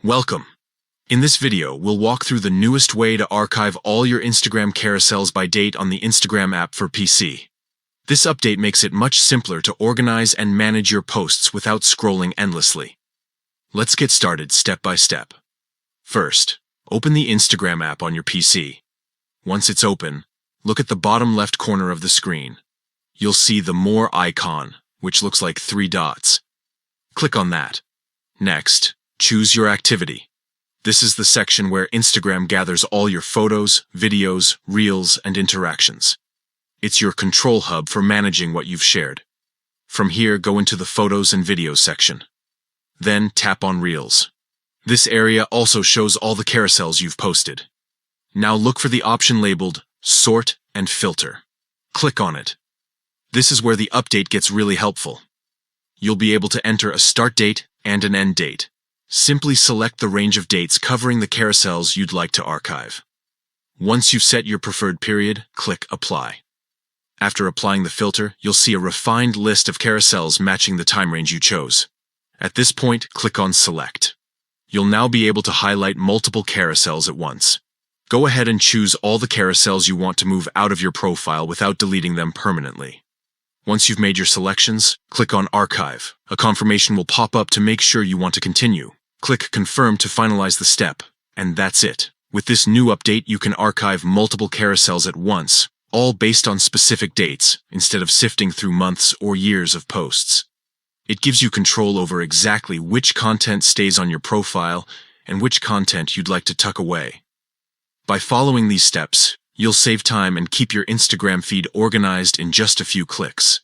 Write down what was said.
Welcome. In this video, we'll walk through the newest way to archive all your Instagram carousels by date on the Instagram app for PC. This update makes it much simpler to organize and manage your posts without scrolling endlessly. Let's get started step by step. First, open the Instagram app on your PC. Once it's open, look at the bottom left corner of the screen. You'll see the More icon, which looks like 3 dots. Click on that. Next, choose your activity. This is the section where Instagram gathers all your photos, videos, reels, and interactions. It's your control hub for managing what you've shared. From here, go into the Photos and Videos section. Then tap on Reels. This area also shows all the carousels you've posted. Now look for the option labeled Sort and Filter. Click on it. This is where the update gets really helpful. You'll be able to enter a start date and an end date. Simply select the range of dates covering the carousels you'd like to archive. Once you've set your preferred period, click Apply. After applying the filter, you'll see a refined list of carousels matching the time range you chose. At this point, click on Select. You'll now be able to highlight multiple carousels at once. Go ahead and choose all the carousels you want to move out of your profile without deleting them permanently. Once you've made your selections, click on Archive. A confirmation will pop up to make sure you want to continue. Click Confirm to finalize the step, and that's it. With this new update, you can archive multiple carousels at once, all based on specific dates, instead of sifting through months or years of posts. It gives you control over exactly which content stays on your profile and which content you'd like to tuck away. By following these steps, you'll save time and keep your Instagram feed organized in just a few clicks.